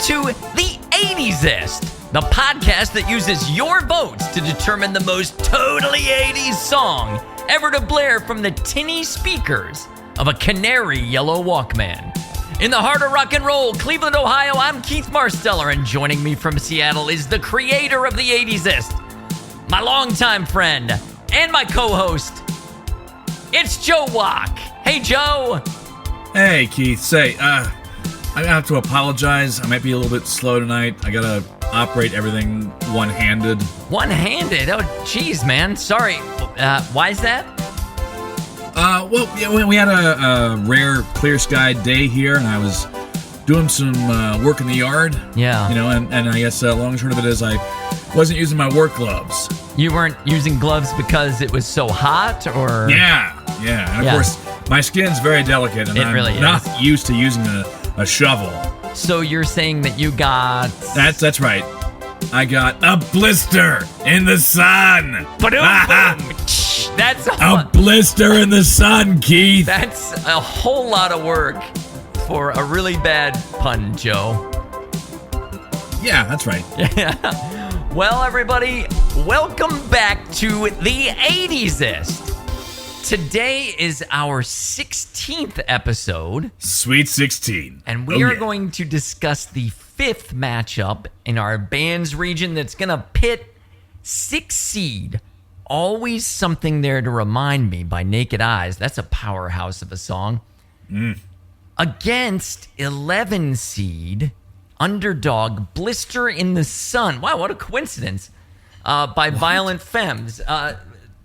to The 80sist, the podcast that uses your votes to determine the most totally 80s song ever to blare from the tinny speakers of a canary yellow Walkman. In the heart of rock and roll, Cleveland, Ohio, I'm Keith Marsteller, and joining me from Seattle is the creator of The 80sist, my longtime friend and my co-host, it's Joe Wack. Hey, Joe. Hey, Keith. Say, I have to apologize. I might be a little bit slow tonight. I gotta operate everything one-handed. One-handed? Oh, jeez, man. Sorry. Why is that? Well, yeah, we had a rare clear sky day here, and I was doing some work in the yard. Yeah. You know, and I guess long and short of it is I wasn't using my work gloves. You weren't using gloves because it was so hot, or? Yeah. And of course, my skin's very delicate, and I'm really not used to using a shovel. So you're saying that you got... That's right. I got a blister in the sun. That's a blister in the sun, Keith. That's a whole lot of work for a really bad pun, Joe. Yeah, that's right. Yeah. Well, everybody, welcome back to The 80sist. Today is our 16th episode. Sweet 16. And we are going to discuss the fifth matchup in our bands region that's going to pit 6 seed, Always Something There to Remind Me by Naked Eyes. That's a powerhouse of a song. Against 11 seed, underdog Blister in the Sun. Wow, what a coincidence. By Violent Femmes.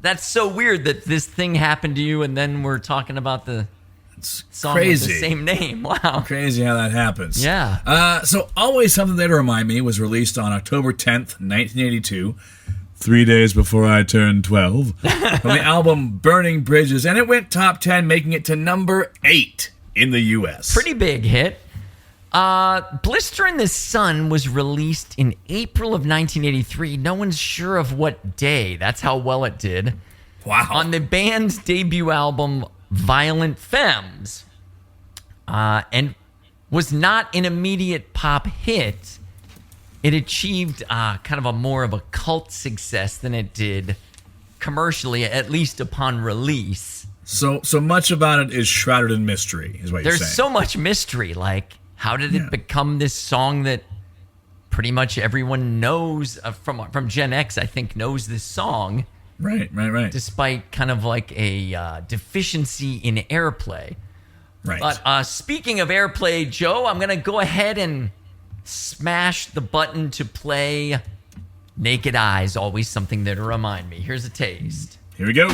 That's so weird that this thing happened to you and then we're talking about the song with the same name. Wow. Crazy how that happens. Yeah. So Always Something There to Remind Me was released on October 10th, 1982, 3 days before I turned 12, from the album Burning Bridges, and it went top 10, making it to number 8 in the U.S. Pretty big hit. Blister in the Sun was released in April of 1983. No one's sure of what day. That's how well it did. Wow. On the band's debut album, Violent Femmes. And was not an immediate pop hit. It achieved kind of a more of a cult success than it did commercially, at least upon release. So much about it is shrouded in mystery, is what you're saying. There's so much mystery, like... How did it become this song that pretty much everyone knows from Gen X, I think, knows this song? Right. Despite kind of like a deficiency in airplay. Right. But speaking of airplay, Joe, I'm going to go ahead and smash the button to play Naked Eyes, Always Something There to Remind Me. Here's a taste. Here we go.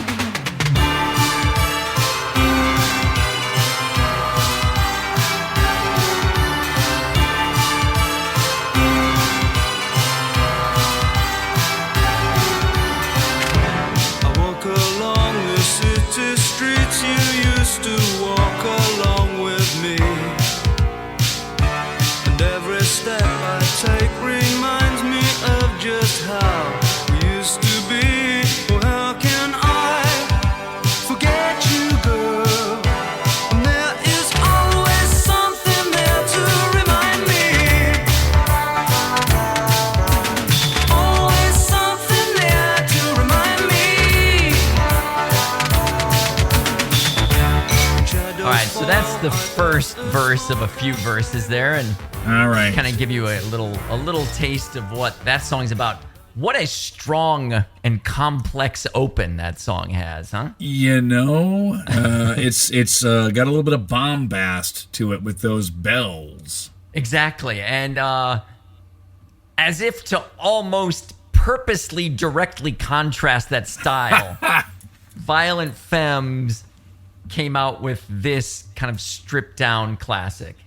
The first verse of a few verses there, and all right, kind of give you a little taste of what that song's about. What a strong and complex open that song has, huh? You know, it's got a little bit of bombast to it with those bells. Exactly, and as if to almost purposely directly contrast that style, Violent Femmes came out with this kind of stripped down classic.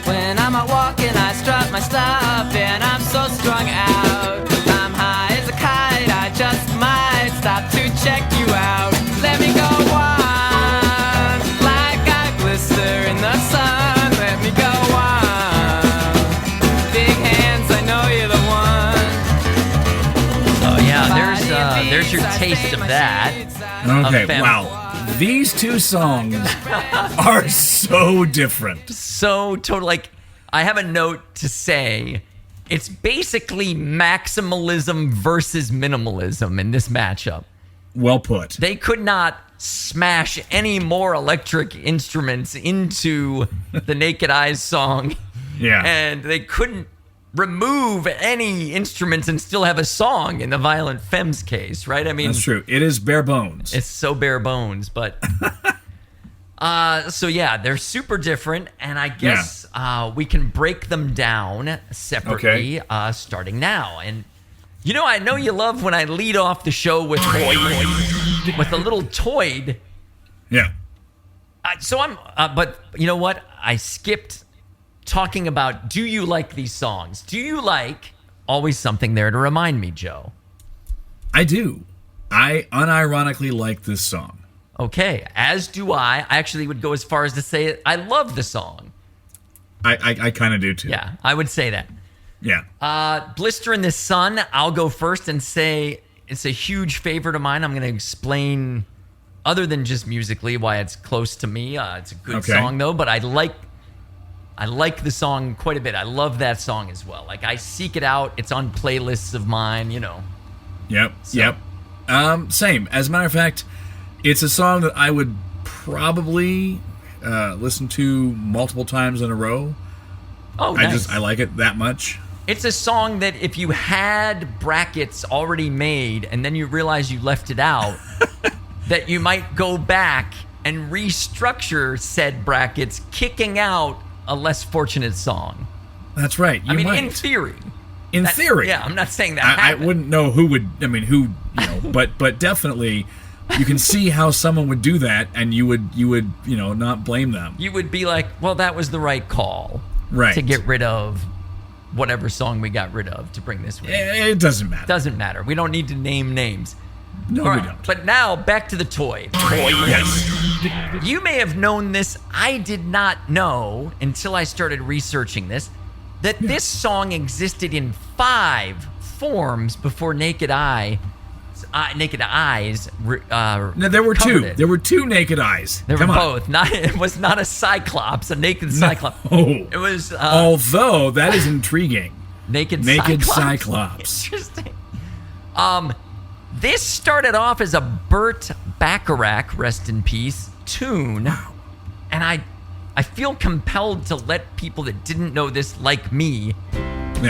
When I'm out walking, I strut my stuff and I'm so strung out. I'm high as a kite, I just might stop to check you out. Let me go on like I blister taste of that. Okay, Femme. wow. These two songs are so different. So total. Like, I have a note to say, it's basically maximalism versus minimalism in this matchup. Well put. They could not smash any more electric instruments into the Naked Eyes song. Yeah. And they couldn't remove any instruments and still have a song in the Violent Femmes case, right? I mean, That's true. It is bare bones. it's so bare bones, but so yeah, they're super different, and I guess we can break them down separately, starting now. And I know you love when I lead off the show with a little toy. Yeah. But you know what? I skipped talking about, do you like these songs? Do you like Always Something There to Remind Me, Joe? I do. I unironically like this song. Okay, as do I. I actually would go as far as to say I love the song. I kind of do too. Yeah, I would say that. Yeah. Blister in the Sun, I'll go first and say it's a huge favorite of mine. I'm going to explain, other than just musically, why it's close to me. It's a good song, though, but I like the song quite a bit. I love that song as well. Like, I seek it out. It's on playlists of mine, Yep. Same. As a matter of fact, it's a song that I would probably listen to multiple times in a row. Oh, nice. I like it that much. It's a song that if you had brackets already made and then you realize you left it out, that you might go back and restructure said brackets, kicking out a less fortunate song. That's right. in theory. In theory. Yeah, I'm not saying that I happened. wouldn't know but definitely you can see how someone would do that, and you would not blame them. You would be like, well, that was the right call. Right. To get rid of whatever song we got rid of to bring this one. It doesn't matter. Doesn't matter. We don't need to name names. No, All we right, don't. But now, back to the toy. Yes. You may have known this. I did not know until I started researching this, that this song existed in 5 forms before Naked Eyes. No, there were 2. It. There were 2 Naked Eyes. There were both. It was not a Cyclops, a naked Cyclops. No. It was. Although that is intriguing. Naked Cyclops. Interesting. This started off as a Burt Bacharach, rest in peace, tune. Wow. And I feel compelled to let people that didn't know this, like me,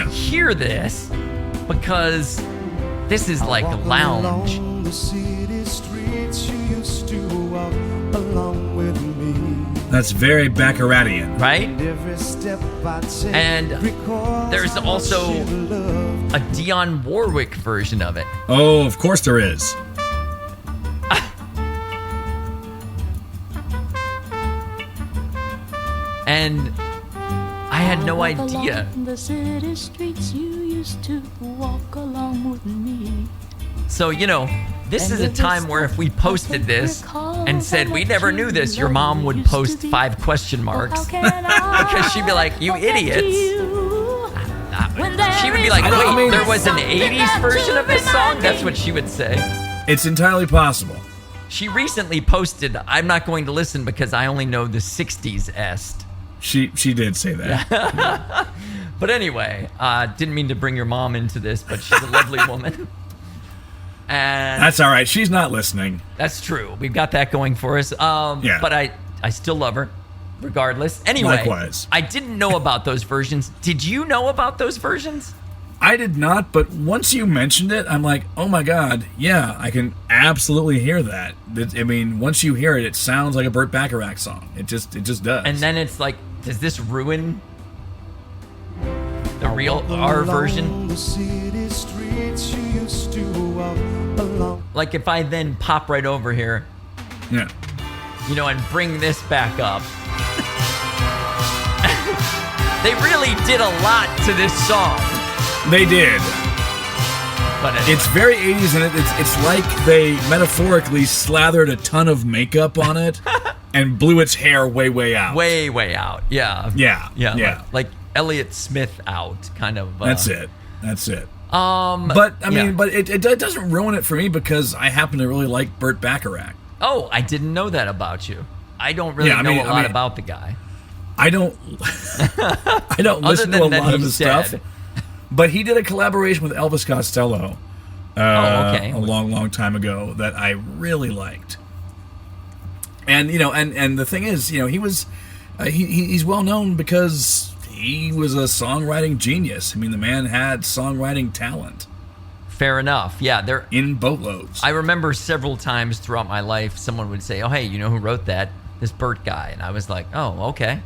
hear this, because this is like lounge. The city streets you used to walk along with me. That's very Bacharatian. Right? Every step I take, And there's also a Dionne Warwick version of it. Oh, of course there is. And I had no idea. The city streets you used to walk along with me. So, this is a time where if we posted this and said we never knew this, your mom would post 5 question marks. Because she'd be like, you idiots. She would be like, wait, there was an 80s version of this song? That's what she would say. It's entirely possible. She recently posted, I'm not going to listen because I only know the 60s est. She did say that. But anyway, didn't mean to bring your mom into this, but she's a lovely woman. And That's all right. She's not listening. that's true. We've got that going for us. Yeah. But I still love her, regardless. Anyway, Likewise. I didn't know about those versions. Did you know about those versions? I did not, but once you mentioned it, I'm like, oh my God, yeah, I can absolutely hear that. Once you hear it, it sounds like a Burt Bacharach song. It just does. And then it's like, does this ruin the real our version? The city streets you used to walk along. Like if I then pop right over here, yeah. and bring this back up. They really did a lot to this song. They did. But anyway. It's very 80s, and it's like they metaphorically slathered a ton of makeup on it and blew its hair way out. Way out. Yeah. Yeah. Like Elliott Smith out, kind of. That's it. But I mean, yeah. but it doesn't ruin it for me because I happen to really like Burt Bacharach. Oh, I didn't know that about you. I don't really know a lot about the guy. I don't listen to a lot of his stuff. But he did a collaboration with Elvis Costello a long time ago that I really liked. And and the thing is, he was he's well known because he was a songwriting genius. I mean, the man had songwriting talent. Fair enough. Yeah, they're in boatloads. I remember several times throughout my life, someone would say, "Oh, hey, you know who wrote that? This Burt guy." And I was like, "Oh, okay."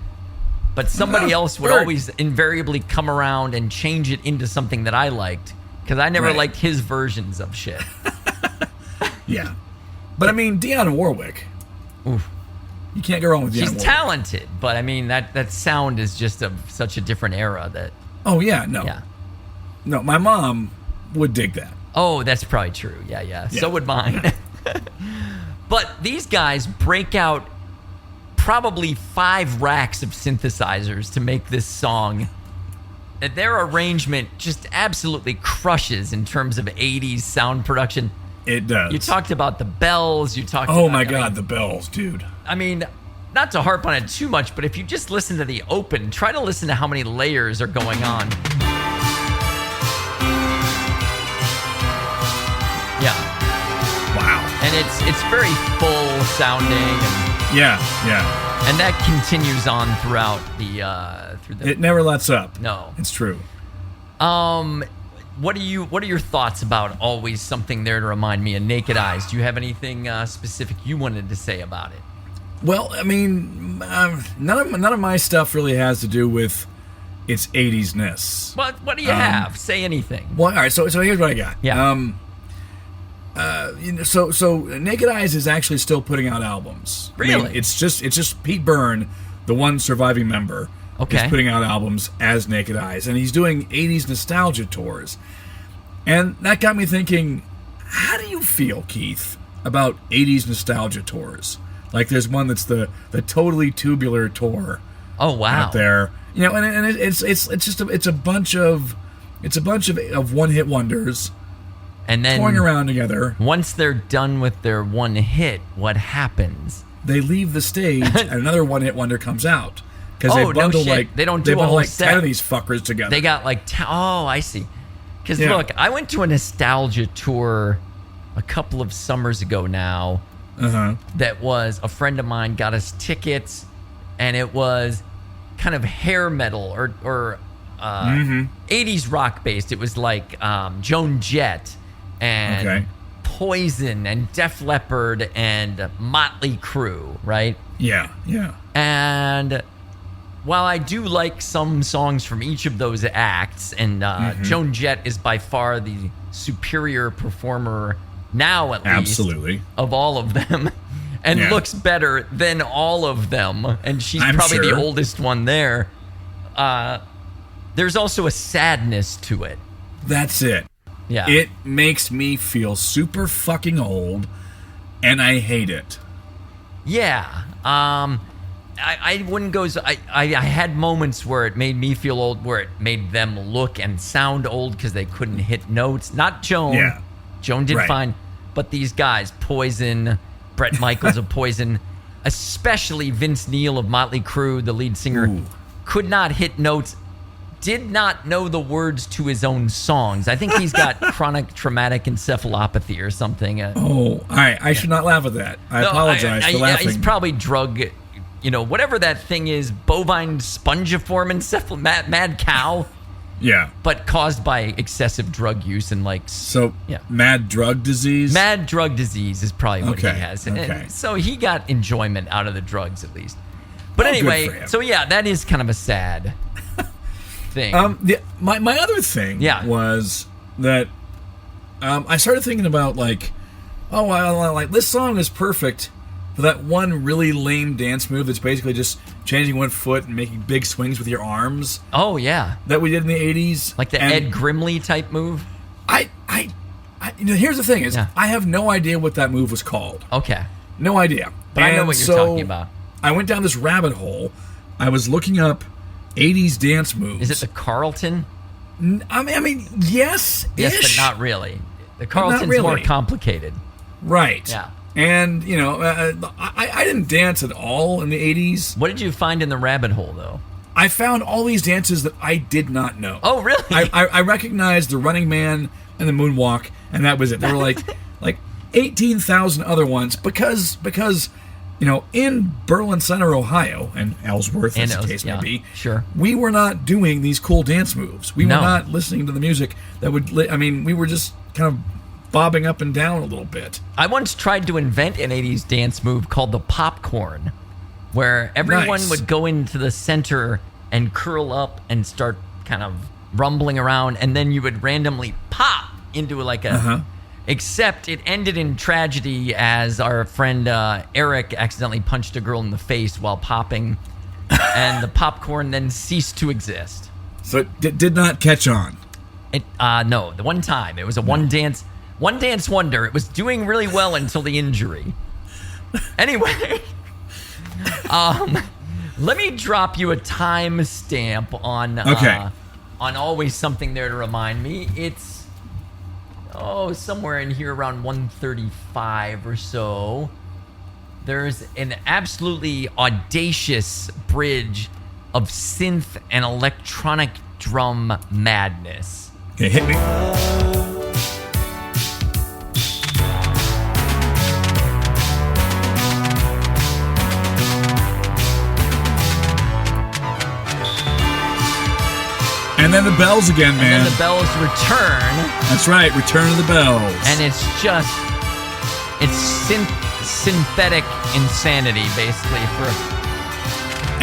But somebody else would always invariably come around and change it into something that I liked because I never liked his versions of shit. Yeah, but I mean, Dionne Warwick. Oof. You can't go wrong with Dionne Warwick. She's talented, but I mean that sound is just of such a different era that. Oh yeah, no. Yeah. No, my mom would dig that. Oh, that's probably true. Yeah. So would mine. But these guys break out probably 5 racks of synthesizers to make this song. Their arrangement just absolutely crushes in terms of 80s sound production. It does. You talked about the bells. You talked Oh about, my God, the bells, dude. I mean, not to harp on it too much, but if you just listen to the open, try to listen to how many layers are going on. Yeah. Wow. And it's very full sounding. And, yeah. And that continues on throughout the. It never lets up. No. It's true. What are your thoughts about Always Something There to Remind Me of Naked Eyes? Do you have anything specific you wanted to say about it? Well, I mean, none of my stuff really has to do with its 80s-ness. What do you have? Say anything. Well, all right. So here's what I got. Yeah. So Naked Eyes is actually still putting out albums. Really? I mean, it's just Pete Byrne, the one surviving member, is putting out albums as Naked Eyes, and he's doing 80s nostalgia tours. And that got me thinking, how do you feel, Keith, about 80s nostalgia tours? Like there's one that's the Totally Tubular tour. Oh wow. Out there. And it's a bunch of one-hit wonders. And then touring around together. Once they're done with their one hit, what happens? They leave the stage and another one-hit wonder comes out. Because they bundle they don't do a whole set. 10 of these fuckers together. They got like I see. Because look, I went to a nostalgia tour a couple of summers ago now. That was a friend of mine got us tickets, and it was kind of hair metal or 80s rock based. It was like Joan Jett and Poison and Def Leppard and Motley Crue, right? Yeah. And while I do like some songs from each of those acts, and Joan Jett is by far the superior performer now, at least, absolutely, of all of them, and looks better than all of them, and she's probably the oldest one there. There's also a sadness to it. That's it. Yeah. It makes me feel super fucking old, and I hate it. Yeah. I wouldn't go so... I had moments where it made me feel old, where it made them look and sound old because they couldn't hit notes. Not Joan. Yeah. Joan did fine. But these guys, Poison, Bret Michaels of Poison, especially Vince Neil of Motley Crue, the lead singer, could not hit notes, did not know the words to his own songs. I think he's got chronic traumatic encephalopathy or something. I should not laugh at that. I apologize for laughing. He's probably drug... whatever that thing is, bovine spongiform encephalopathy, mad cow. Yeah. But caused by excessive drug use and mad drug disease? Mad drug disease is probably what he has. Okay. And so he got enjoyment out of the drugs at least. But anyway, so that is kind of a sad thing. My other thing was that I started thinking about this song is perfect for that one really lame dance move that's basically just changing one foot and making big swings with your arms. Oh, yeah. That we did in the 80s. Like the Ed Grimley type move? Here's the thing is, I have no idea what that move was called. Okay. No idea. But I know what you're talking about. I went down this rabbit hole. I was looking up 80s dance moves. Is it the Carlton? I mean, yes, Yes, but not really. The Carlton's really. more complicated. Right. Yeah. And, I didn't dance at all in the 80s. What did you find in the rabbit hole, though? I found all these dances that I did not know. Oh, really? I recognized the Running Man and the Moonwalk, and that was it. There were like 18,000 other ones because in Berlin Center, Ohio, and Ellsworth, as the case may be, sure, we were not doing these cool dance moves. We No. were not listening to the music that would. We were just kind of bobbing up and down a little bit. I once tried to invent an 80s dance move called the popcorn, where everyone Nice. would go into the center and curl up and start kind of rumbling around, and then you would randomly pop into like a... Except it ended in tragedy as our friend Eric accidentally punched a girl in the face while popping, and the popcorn then ceased to exist. So it did not catch on. No, the one time. It was a one dance wonder. It was doing really well until the injury. Anyway, let me drop you a time stamp on Always Something There to Remind Me. It's somewhere in here around 135 or so. There's an absolutely audacious bridge of synth and electronic drum madness. Okay, hit me. And then the bells again, man. And then the bells return. That's right, Return of the Bells. And it's synthetic insanity, basically.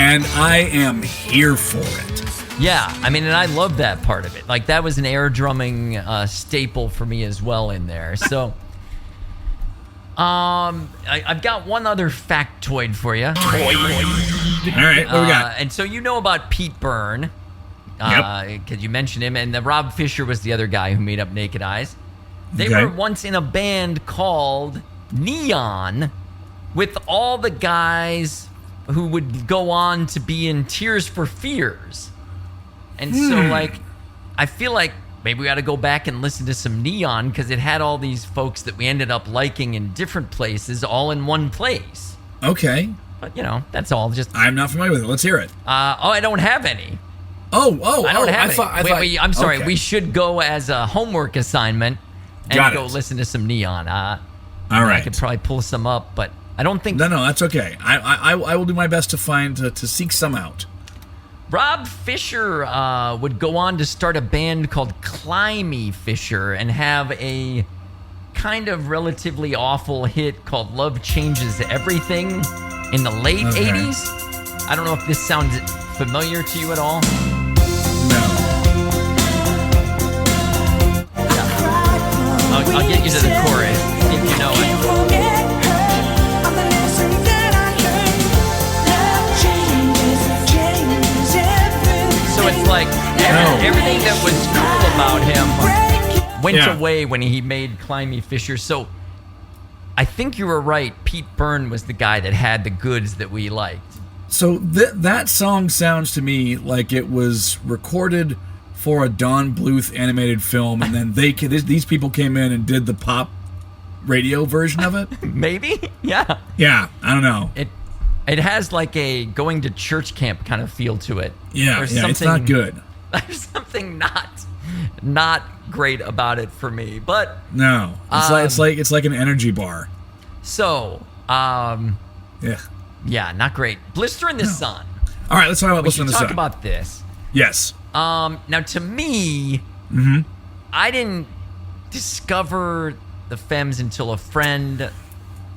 And I am here for it. Yeah, I mean, and I love that part of it. Like, that was an air drumming staple for me as well in there. So, I've got one other factoid for you. All right, what we got? And so you know about Pete Byrne. Because you mentioned him, and Rob Fisher was the other guy who made up Naked Eyes. They were once in a band called Neon with all the guys who would go on to be in Tears for Fears. And so, like, I feel like maybe we got to go back and listen to some Neon because it had all these folks that we ended up liking in different places all in one place. Okay. But, that's all. Just I'm not familiar with it. Let's hear it. I don't have any. I don't have it. I'm sorry. Okay. We should go as a homework assignment and go listen to some Neon. All right. I could probably pull some up, but I don't think... No, that's okay. I will do my best to seek some out. Rob Fisher would go on to start a band called Climby Fisher and have a kind of relatively awful hit called Love Changes Everything in the late 80s. I don't know if this sounds familiar to you at all. I'll get you to the chorus if you know it. So it's like everything that was cool about him went away when he made Climby Fisher. So I think you were right. Pete Byrne was the guy that had the goods that we liked. So that song sounds to me like it was recorded for a Don Bluth animated film, and then these people came in and did the pop radio version of it. Maybe, yeah. Yeah, I don't know. It has like a going to church camp kind of feel to it. Yeah, it's not good. There's something not great about it for me, but no, it's like an energy bar. So, yeah, not great. Blister in the Sun. All right, let's talk about Blister in the Sun. Talk about this. Yes. Now, to me, I didn't discover the Femmes until a friend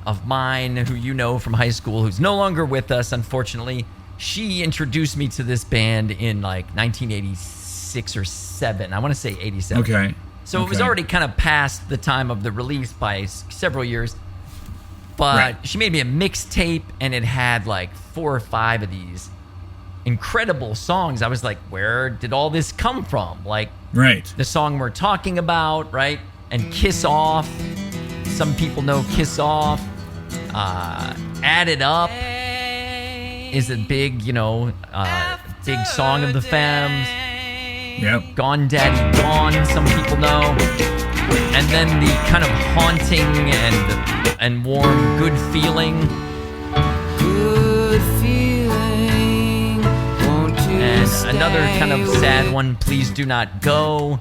of mine who you know from high school, who's no longer with us, unfortunately, she introduced me to this band in like 1986 or 7. I want to say 87. Okay. So it was already kind of past the time of the release by several years. But she made me a mixtape, and it had like 4 or 5 of these incredible songs. I was like, where did all this come from? Like, the song we're talking about, right? And Kiss Off. Some people know Kiss Off. Add It Up is a big, big song of the Femmes. Yep. Gone Daddy Gone, some people know. And then the kind of haunting and warm Good Feeling. Good feeling. Won't you And stay another kind of sad away? one, Please Do Not Go.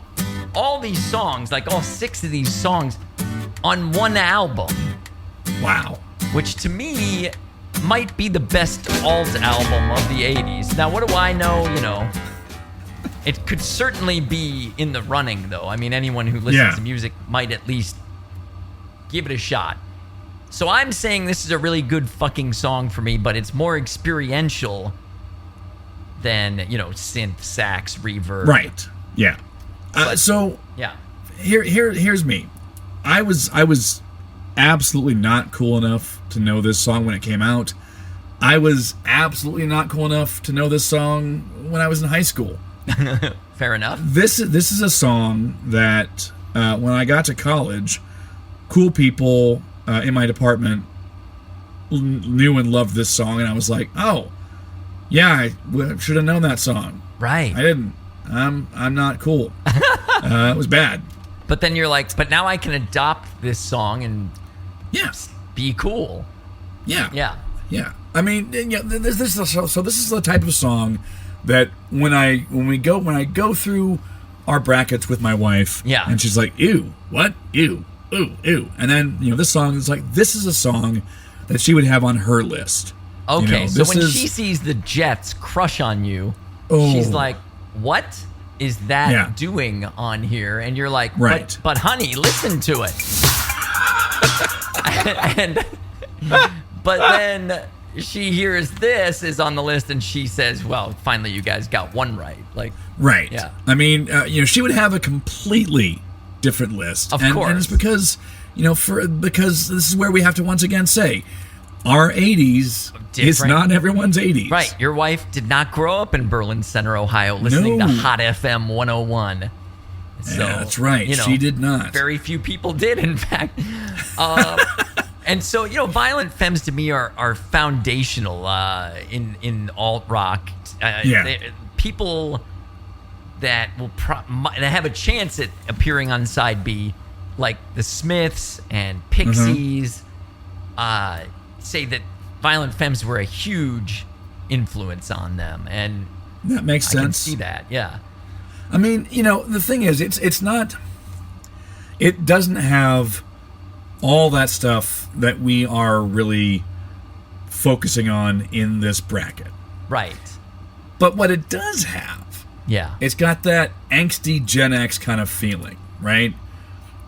All these songs, like all 6 of these songs on one album, Wow. which to me might be the best alt album of the 80s. Now, what do I know? You know, it could certainly be in the running, though. I mean, anyone who listens Yeah. to music might at least give it a shot. So I'm saying this is a really good fucking song for me, but it's more experiential than, you know, synth, sax, reverb. Right. Yeah. So Yeah. here's me. I was absolutely not cool enough to know this song when it came out. I was absolutely not cool enough to know this song when I was in high school. Fair enough. This is a song that when I got to college, cool people in my department knew and loved this song, and I was like, oh, yeah, I should have known that song. Right. I didn't. I'm not cool. It was bad. But then you're like, but now I can adopt this song and Yeah. be cool. Yeah. Yeah. Yeah. I mean, you know, this is so this is the type of song that when I go through our brackets with my wife, Yeah. and she's like, ew, what? Ew, ooh, ew. And then, you know, this song is like, this is a song that she would have on her list. Okay, You know, so this when is- she sees the Jets crush on you, Oh. she's like, what is that Yeah. doing on here? And you're like, Right. but honey, listen to it. But then she hears this is on the list and she says, well, finally you guys got one right. Like, Right. Yeah. I mean, you know, she would have a completely different list. Of and course. it's because, you know, because this is where we have to once again say, our 80s is Different. not everyone's 80s. right, your wife did not grow up in Berlin Center, Ohio, listening No. to Hot FM 101. So, Yeah, that's right. you know, She did not. Very few people did, in fact. And so, you know, Violent Femmes to me are foundational in alt rock. Yeah. People that will that have a chance at appearing on side B, like the Smiths and Pixies, say that Violent Femmes were a huge influence on them, and That makes I can sense. see that. Yeah. I mean, you know, the thing is, it's not. It doesn't have all that stuff that we are really focusing on in this bracket. Right. But what it does have, Yeah. it's got that angsty Gen X kind of feeling, right?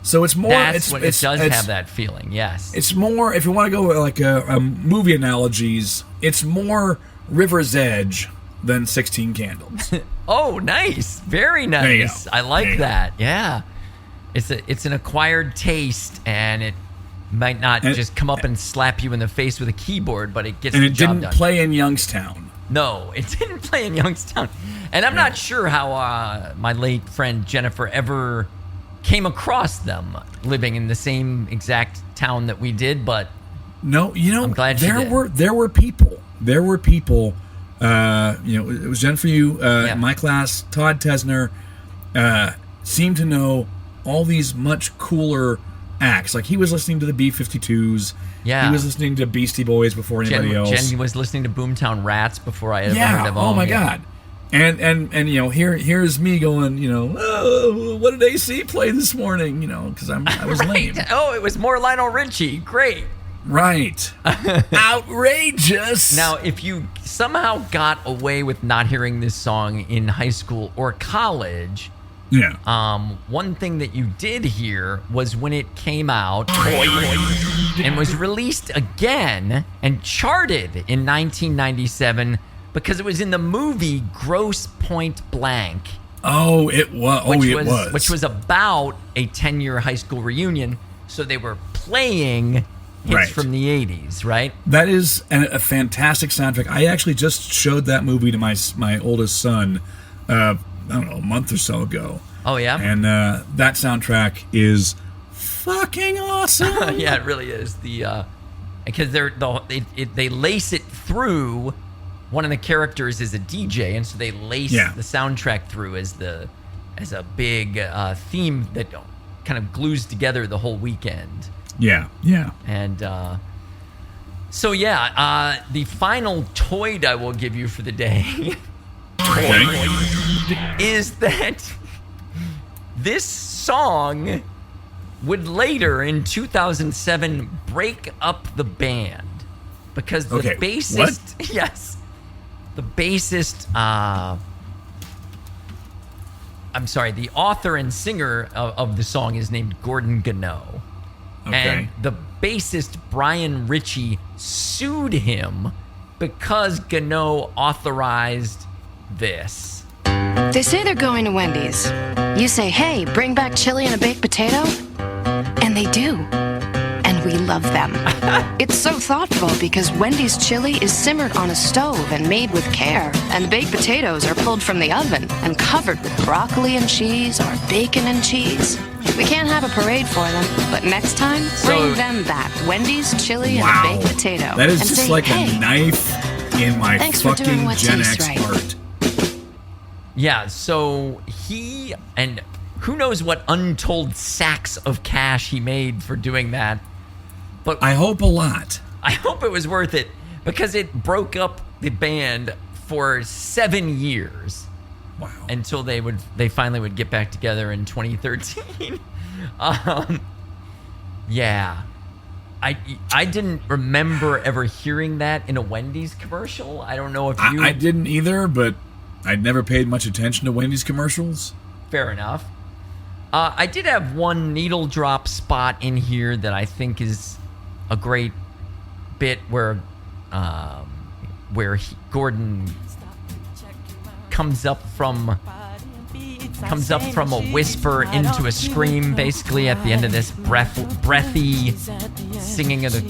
So it's more. That's what it it's, does it's, have that feeling. Yes. It's more. If you want to go like a movie analogies, it's more River's Edge than 16 Candles. Oh, nice. Very There you nice. go. I There like you go. that. Yeah. It's an acquired taste, and it might not And- just come up and slap you in the face with a keyboard, but it gets And the it job didn't done. play in Youngstown. No, it didn't play in Youngstown. And I'm not sure how my late friend Jennifer ever came across them living in the same exact town that we did, but No, you know, I'm glad she there did. were people. There were people. You know, it was Jennifer, you, Yeah. in my class. Todd Tesner seemed to know all these much cooler acts. Like he was listening to the B-52s. Yeah. he was listening to Beastie Boys before anybody else. Jen was listening to Boomtown Rats before I ever heard Yeah. of them. Oh my Yeah. God. And you know, here's me going, you know, oh, what did AC play this morning? You know, because I was lame. Oh, it was more Lionel Richie. Great. Right. Outrageous. Now, if you somehow got away with not hearing this song in high school or college, Yeah. one thing that you did hear was when it came out and was released again and charted in 1997 because it was in the movie Gross Point Blank, Oh, it was. Oh, it was. which was about a 10-year high school reunion. So they were playing hits Right. from the 80s, right? That is a fantastic soundtrack. I actually just showed that movie to my oldest son, I don't know, a month or so ago. Oh, yeah? And that soundtrack is fucking awesome. Yeah, it really is. Because they lace it through. One of the characters is a DJ, and so they lace Yeah. the soundtrack through as the as a big theme that kind of glues together the whole weekend. Yeah. And so, the final toid I will give you for the day is that this song would later, in 2007, break up the band because the bassist... What? Yes. The bassist... I'm sorry, the author and singer of the song is named Gordon Gano. Okay. And the bassist Brian Ritchie sued him because Gano authorized this. They say they're going to Wendy's. You say, hey, bring back chili and a baked potato? And they do. And we love them. It's so thoughtful because Wendy's chili is simmered on a stove and made with care. And the baked potatoes are pulled from the oven and covered with broccoli and cheese or bacon and cheese. We can't have a parade for them, but next time, bring them back. Wendy's chili and a baked potato. That is and just say, like hey, a knife in my fucking Gen X heart. Yeah, so he, and who knows what untold sacks of cash he made for doing that. But I hope a lot. I hope it was worth it because it broke up the band for 7 years. Wow. Until they finally would get back together in 2013. Yeah. I didn't remember ever hearing that in a Wendy's commercial. I don't know if you... I didn't either, but I'd never paid much attention to Wendy's commercials. Fair enough. I did have one needle drop spot in here that I think is a great bit where Gordon comes up from a whisper into a scream, basically at the end of this breathy singing of the.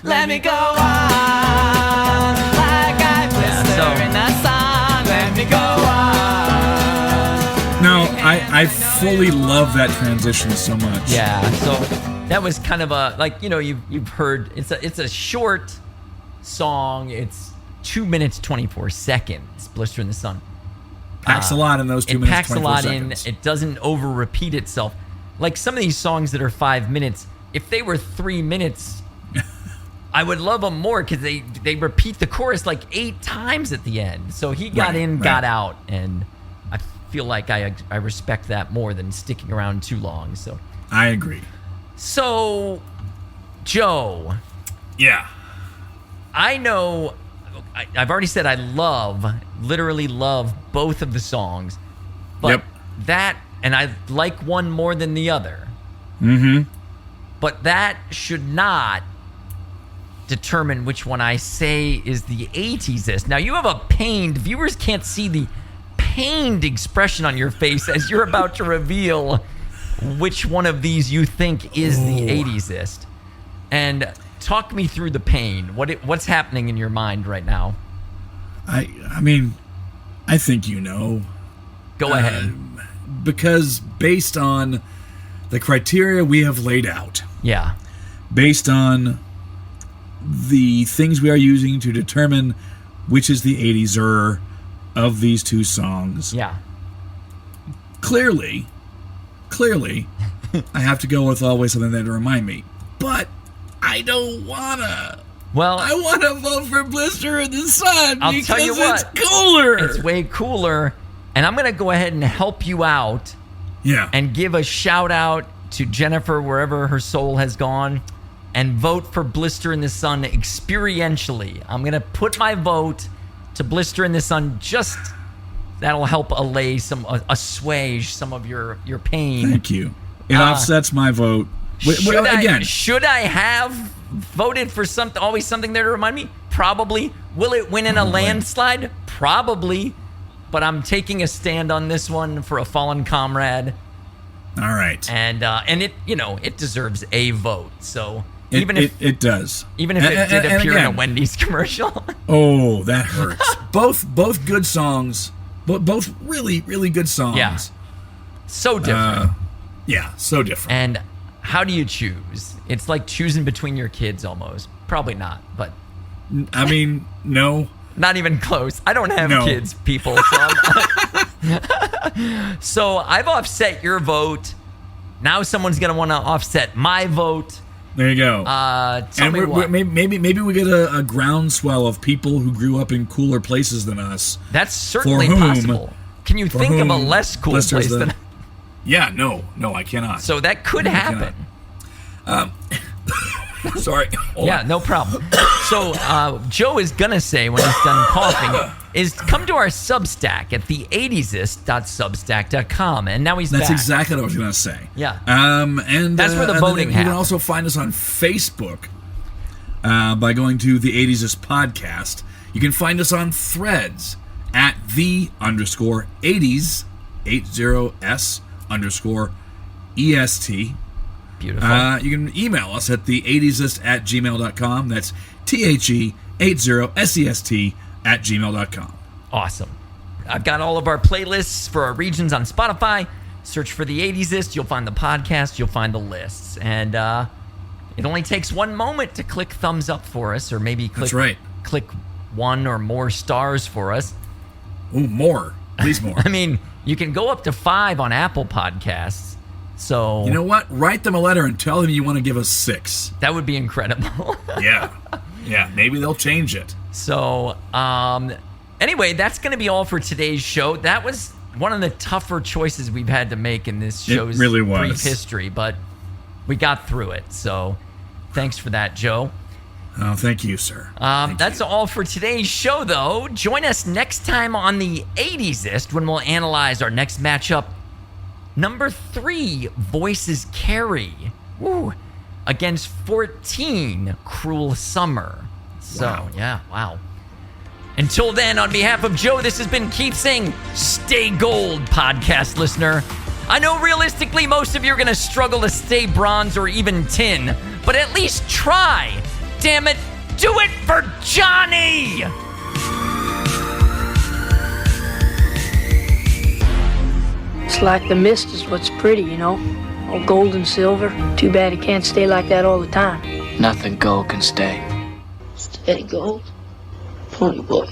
Let me go on like I blister in that song. Let me go on. No, I fully love that transition so much. Yeah, so that was kind of a, like, you know, you've heard, it's a short song. It's 2 minutes 24 seconds. Blister in the Sun Packs a lot in those 2 minutes. It packs a 24 lot seconds. in. It doesn't over repeat itself. Like some of these songs that are 5 minutes, if they were 3 minutes, I would love them more because they repeat the chorus like 8 times at the end. So he got got out, and I feel like I respect that more than sticking around too long. So I agree. So, Joe. Yeah. I know, I've already said I literally love both of the songs. But that, and I like one more than the other. Mm-hmm. But that should not determine which one I say is the 80s-est. Now, you have a pained, viewers can't see the pained expression on your face as you're about to reveal which one of these you think is the 80s-est. And talk me through the pain. What's happening in your mind right now? I mean, I think you know. Go ahead. Because based on the criteria we have laid out, Yeah. based on the things we are using to determine which is the 80s-er of these two songs, Yeah. clearly, I have to go with Always Something There to Remind Me. But I don't wanna. Well, I want to vote for Blister in the Sun I'll because tell you what, it's cooler. It's way cooler. And I'm going to go ahead and help you out. Yeah. And give a shout out to Jennifer wherever her soul has gone and vote for Blister in the Sun experientially. I'm going to put my vote to Blister in the Sun. Just that'll help allay assuage some of your pain. Thank you. It offsets my vote. Should I have voted for Always Something There to Remind Me? Probably. Will it win in a landslide? Probably. But I'm taking a stand on this one for a fallen comrade. All right. And it, it deserves a vote. So it does. Even if it did appear in a Wendy's commercial. Oh, that hurts. both good songs. Both really, really good songs. Yeah. So different. So different. And how do you choose? It's like choosing between your kids almost. Probably not, but I mean, no. not even close. I don't have No. kids, people. So I've offset your vote. Now someone's going to want to offset my vote. There you go. Tell me what. Maybe we get a groundswell of people who grew up in cooler places than us. That's certainly whom- possible. Can you think of a whom less cool Blister's place than... Yeah, no, I cannot. So that could happen. Sorry. Hold Yeah, on. no problem. So Joe is going to say when he's done coughing is come to our Substack at the80sist.substack.com. And now he's That's back. exactly what I was going to say. Yeah. And That's where the and voting then you can happens. also find us on Facebook by going to the 80sist podcast. You can find us on Threads at the_80s 80s_EST. Beautiful. You can email us at the80sist@gmail.com. That's THE80SEST@gmail.com. Awesome. I've got all of our playlists for our regions on Spotify. Search for the 80sist. You'll find the podcast. You'll find the lists. And it only takes one moment to click thumbs up for us, or maybe click, That's right. click one or more stars for us. Ooh, more. Please more. I mean, you can go up to 5 on Apple Podcasts. So You know what? Write them a letter and tell them you want to give us 6. that would be incredible. Yeah. Yeah, maybe they'll change it. So, anyway, that's going to be all for today's show. That was one of the tougher choices we've had to make in this show's really was. brief history, but we got through it. So, thanks for that, Joe. Oh, thank you, sir. Thank That's you. all for today's show, though. Join us next time on the 80sist when we'll analyze our next matchup. Number 3, Voices Carry. Woo. Against 14, Cruel Summer. So, Wow. yeah, wow. Until then, on behalf of Joe, this has been Keith saying, stay gold, podcast listener. I know realistically most of you are going to struggle to stay bronze or even tin, but at least try. Damn it, do it for Johnny! It's like the mist is what's pretty, you know? All gold and silver. Too bad it can't stay like that all the time. Nothing gold can stay. Steady gold. Pony boy.